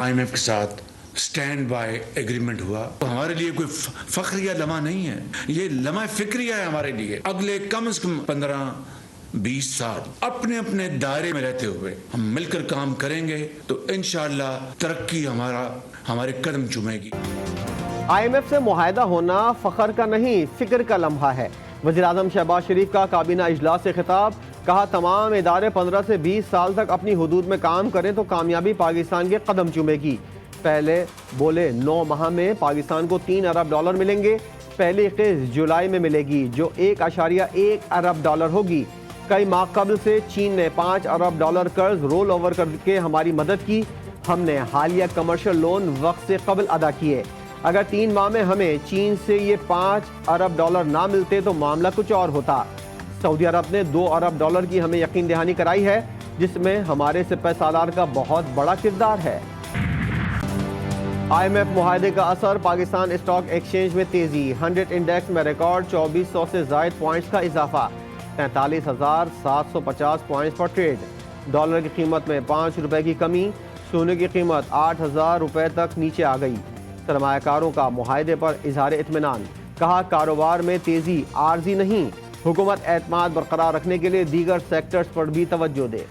IMF کے ساتھ stand by agreement ہوا تو ہمارے لیے کوئی فخریہ لمحہ نہیں ہے، یہ لمحہ فکریہ ہے ہمارے لیے۔ اگلے کم از کم 15-20 سال اپنے اپنے دائرے میں رہتے ہوئے ہم مل کر کام کریں گے تو انشاءاللہ ترقی ہمارے قدم چومے گی۔ IMF سے معاہدہ ہونا فخر کا نہیں، فکر کا لمحہ ہے۔ وزیراعظم شہباز شریف کا کابینہ اجلاس سے خطاب، کہا تمام ادارے 15 سے 20 سال تک اپنی حدود میں کام کریں تو کامیابی پاکستان کے قدم چومے گی۔ پہلے بولے 9 ماہ میں پاکستان کو $3 ارب ملیں گے، پہلی قسط جولائی میں ملے گی جو $1.1 ارب ہوگی۔ کئی ماہ قبل سے چین نے $5 ارب قرض رول اوور کر کے ہماری مدد کی، ہم نے حالیہ کمرشل لون وقت سے قبل ادا کیے۔ اگر 3 ماہ میں ہمیں چین سے یہ $5 ارب نہ ملتے تو معاملہ کچھ اور ہوتا۔ سعودی عرب نے $2 ارب کی ہمیں یقین دہانی کرائی ہے، جس میں ہمارے سپہ سالار کا بہت بڑا کردار ہے۔ IMF معاہدے کا اثر، پاکستان اسٹاک ایکسچینج میں تیزی، 100 انڈیکس میں ریکارڈ 2400 سے زائد پوائنٹس کا اضافہ، 43,750 پوائنٹس پر ٹریڈ۔ ڈالر کی قیمت میں ₹5 کی کمی، سونے کی قیمت $8,000 تک نیچے آ گئی۔ سرمایہ کاروں کا معاہدے پر اظہار اطمینان، کہا کاروبار میں تیزی عارضی نہیں، حکومت اعتماد برقرار رکھنے کے لیے دیگر سیکٹرز پر بھی توجہ دے۔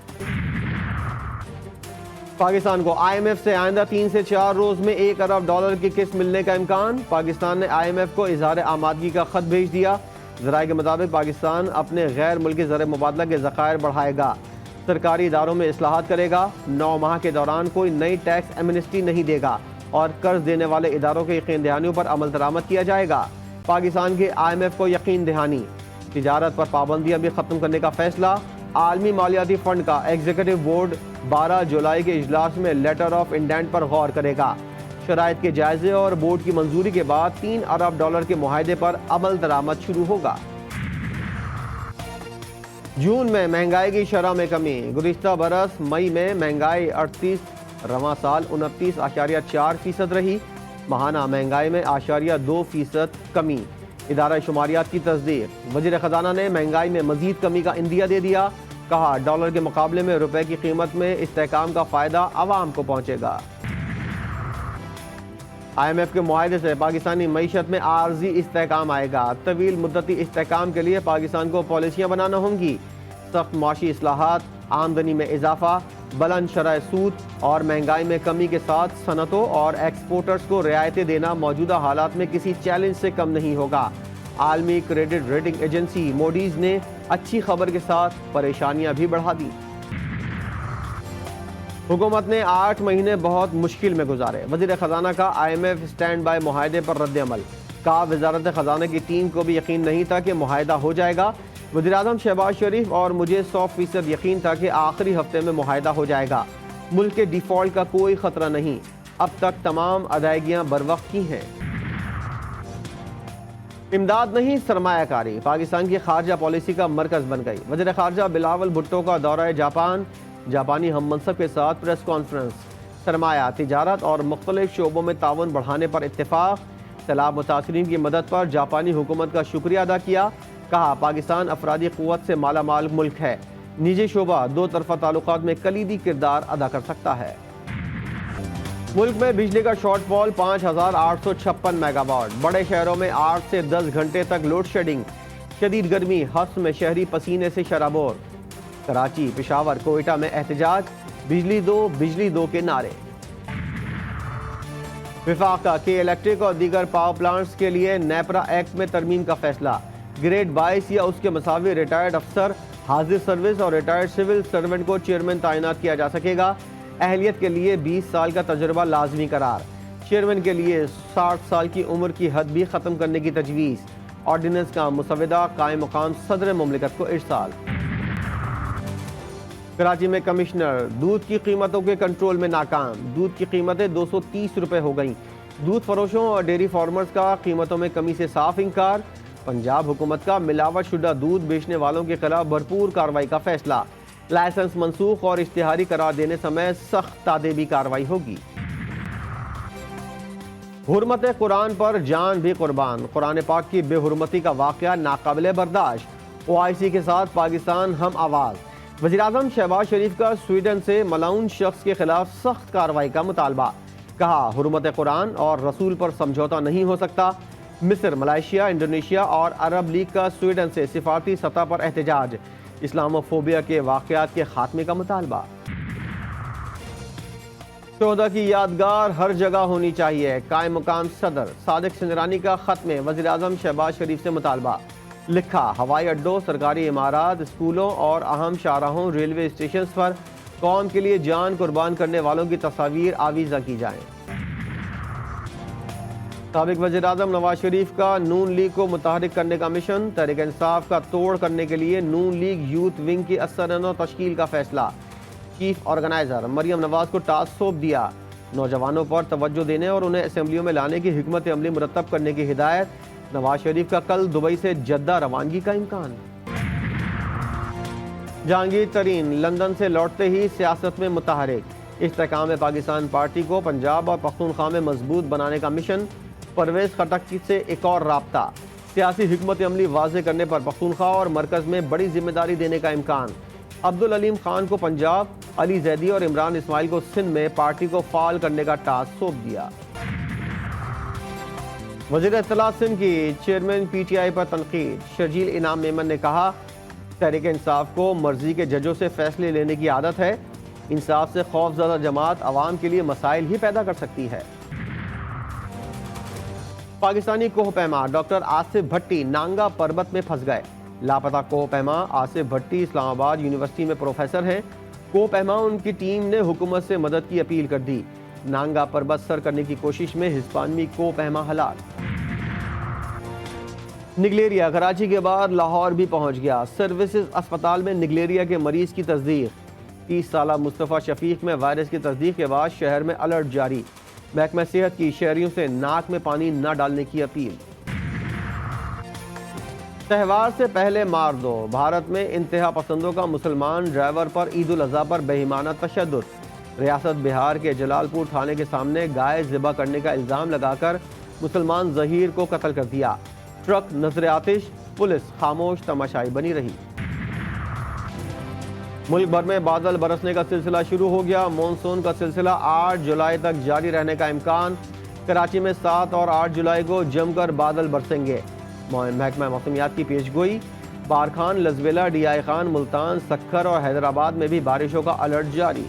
پاکستان کو IMF سے آئندہ 3 سے 4 روز میں $1 ارب کی قسط ملنے کا امکان، پاکستان نے IMF کو اظہار آمادگی کا خط بھیج دیا۔ ذرائع کے مطابق پاکستان اپنے غیر ملکی زر مبادلہ کے ذخائر بڑھائے گا، سرکاری اداروں میں اصلاحات کرے گا، 9 ماہ کے دوران کوئی نئی ٹیکس ایمنسٹی نہیں دے گا اور قرض دینے والے اداروں کے یقین دہانیوں پر عمل درآمد کیا جائے گا۔ پاکستان کے IMF کو یقین دہانی، تجارت پر پابندیاں بھی ختم کرنے کا فیصلہ، عالمی مالیاتی فنڈ کا ایگزیکٹو بورڈ 12 جولائی کے اجلاس میں لیٹر آف انٹینٹ پر غور کرے گا۔ شرائط کے جائزے اور بورڈ کی منظوری کے بعد $3 ارب کے معاہدے پر عمل درآمد شروع ہوگا۔ جون میں مہنگائی کی شرح میں کمی، گزشتہ برس مئی میں مہنگائی 38، رواں سال 29.4% رہی، ماہانہ مہنگائی میں 2% کمی۔ ادارہ شماریات کی تصدیق، وزیر خزانہ نے مہنگائی میں مزید کمی کا عندیہ دے دیا، کہا ڈالر کے مقابلے میں روپے کی قیمت میں استحکام کا فائدہ عوام کو پہنچے گا۔ IMF کے معاہدے سے پاکستانی معیشت میں عارضی استحکام آئے گا، طویل مدتی استحکام کے لیے پاکستان کو پالیسیاں بنانا ہوں گی، سخت معاشی اصلاحات، آمدنی میں اضافہ، بلند شرح سود اور مہنگائی میں کمی کے ساتھ صنعتوں اور ایکسپورٹرز کو رعایتیں دینا موجودہ حالات میں کسی چیلنج سے کم نہیں ہوگا۔ عالمی کریڈٹ ریٹنگ ایجنسی موڈیز نے اچھی خبر کے ساتھ پریشانیاں بھی بڑھا دی۔ حکومت نے 8 مہینے بہت مشکل میں گزارے، وزیر خزانہ کا IMF اسٹینڈ بائی معاہدے پر رد عمل، کہا وزارت خزانہ کی ٹیم کو بھی یقین نہیں تھا کہ معاہدہ ہو جائے گا، وزیراعظم شہباز شریف اور مجھے 100% یقین تھا کہ آخری ہفتے میں معاہدہ ہو جائے گا، ملک کے ڈیفالٹ کا کوئی خطرہ نہیں، اب تک تمام ادائیگیاں بروقت کی ہیں۔ امداد نہیں سرمایہ کاری، پاکستان کی خارجہ پالیسی کا مرکز بن گئی، وزیر خارجہ بلاول بھٹو کا دورہ جاپان، جاپانی ہم منصب کے ساتھ پریس کانفرنس، سرمایہ، تجارت اور مختلف شعبوں میں تعاون بڑھانے پر اتفاق، سیلاب متاثرین کی مدد پر جاپانی حکومت کا شکریہ ادا کیا، کہا پاکستان افرادی قوت سے مالا مال ملک ہے، نجی شعبہ دو طرفہ تعلقات میں کلیدی کردار ادا کر سکتا ہے۔ ملک میں بجلی کا شارٹ فال 5856 میگا واٹ، بڑے شہروں میں 8 سے 10 گھنٹے تک لوڈ شیڈنگ، شدید گرمی، حبس میں شہری پسینے سے شرابور، کراچی، پشاور، کوئٹہ میں احتجاج، بجلی دو کے نعرے۔ وفاق کا کہ الیکٹرک اور دیگر پاور پلانٹس کے لیے نیپرا ایکٹ میں ترمیم کا فیصلہ، گریڈ 22 یا اس کے مساوی ریٹائرڈ افسر، حاضر سروس اور ریٹائرڈ سول سرونٹ کو چیئرمین تعینات کیا جا سکے گا، اہلیت کے لیے 20 سال کا تجربہ لازمی قرار، چیئرمین کے لیے 60 سال کی عمر کی حد بھی ختم کرنے کی تجویز، آرڈیننس کا مسودہ قائم مقام صدر مملکت کو ارسال۔ کراچی میں کمشنر دودھ کی قیمتوں کے کنٹرول میں ناکام، دودھ کی قیمتیں 230 روپے ہو گئیں، دودھ فروشوں اور ڈیری فارمرز کا قیمتوں میں کمی سے صاف انکار، پنجاب حکومت کا ملاوٹ شدہ دودھ بیچنے والوں کے خلاف بھرپور کارروائی کا فیصلہ، لائسنس منسوخ اور اشتہاری قرار دینے سمیت سخت تادیبی کارروائی ہوگی۔ حرمت قرآن پر جان بھی قربان، قرآن پاک کی بے حرمتی کا واقعہ ناقابل برداشت، OIC کے ساتھ پاکستان ہم آواز، وزیراعظم شہباز شریف کا سویڈن سے ملعون شخص کے خلاف سخت کارروائی کا مطالبہ، کہا حرمت قرآن اور رسول پر سمجھوتہ نہیں ہو سکتا۔ مصر، ملائیشیا، انڈونیشیا اور عرب لیگ کا سویڈن سے سفارتی سطح پر احتجاج، اسلامو فوبیا کے واقعات کے خاتمے کا مطالبہ۔ شہداء کی یادگار ہر جگہ ہونی چاہیے، قائم مقام صدر صادق سنجرانی کا خط میں وزیراعظم شہباز شریف سے مطالبہ، لکھا ہوائی اڈوں، سرکاری عمارات، اسکولوں اور اہم شاہراہوں، ریلوے اسٹیشنز پر قوم کے لیے جان قربان کرنے والوں کی تصاویر آویزہ کی جائیں۔ سابق وزیراعظم نواز شریف کا نون لیگ کو متحرک کرنے کا مشن، تحریک انصاف کا توڑ کرنے کے لیے نون لیگ یوتھ ونگ کی اثرانہ تشکیل کا فیصلہ، چیف آرگنائزر مریم نواز کو ٹاسک سونپ دیا، نوجوانوں پر توجہ دینے اور انہیں اسمبلیوں میں لانے کی حکمت عملی مرتب کرنے کی ہدایت، نواز شریف کا کل دبئی سے جدہ روانگی کا امکان۔ جہانگیر ترین لندن سے لوٹتے ہی سیاست میں متحرک، استحکام پاکستان پارٹی کو پنجاب اور پختونخوا میں مضبوط بنانے کا مشن، پرویز خٹک سے ایک اور رابطہ، سیاسی حکمت عملی واضح کرنے پر پختونخوا اور مرکز میں بڑی ذمہ داری دینے کا امکان، عبدالعلیم خان کو پنجاب، علی زیدی اور عمران اسماعیل کو سندھ میں پارٹی کو فعال کرنے کا ٹاسک سونپ دیا۔ وزیر اطلاعات سندھ کی چیئرمین پی ٹی آئی پر تنقید، شرجیل انعام میمن نے کہا تحریک انصاف کو مرضی کے ججوں سے فیصلے لینے کی عادت ہے، انصاف سے خوف زدہ جماعت عوام کے لیے مسائل ہی پیدا کر سکتی ہے۔ پاکستانی کوہ پیما ڈاکٹر آصف بھٹی نانگا پربت میں پھنس گئے، لاپتہ کوہ پیما آصف بھٹی اسلام آباد یونیورسٹی میں پروفیسر ہیں، کوہ پیما ان کی ٹیم نے حکومت سے مدد کی اپیل کر دی، نانگا پربت سر کرنے کی کوشش میں ہسپانوی کوہ پیما ہلاک۔ نگلیریا کراچی کے بعد لاہور بھی پہنچ گیا، سروسز اسپتال میں نگلیریا کے مریض کی تصدیق، 30 سالہ مصطفیٰ شفیق میں وائرس کی تصدیق کے بعد شہر میں الرٹ جاری، محکمہ صحت کی شہریوں سے ناک میں پانی نہ ڈالنے کی اپیل۔ تہوار سے پہلے مار دو، بھارت میں انتہا پسندوں کا مسلمان ڈرائیور پر عید الاضحیٰ پر بے ایمانہ تشدد، ریاست بہار کے جلال پور تھانے کے سامنے گائے ذبح کرنے کا الزام لگا کر مسلمان ظہیر کو قتل کر دیا، ٹرک نظر آتش، پولیس خاموش تماشائی بنی رہی۔ ملک بھر میں بادل برسنے کا سلسلہ شروع ہو گیا، مونسون کا سلسلہ 8 جولائی تک جاری رہنے کا امکان، کراچی میں 7 اور 8 جولائی کو جم کر بادل برسیں گے، محکمہ موسمیات کی پیش گوئی، بارکھان، لزویلا، ڈی آئی خان، ملتان، سکھر اور حیدرآباد میں بھی بارشوں کا الرٹ جاری۔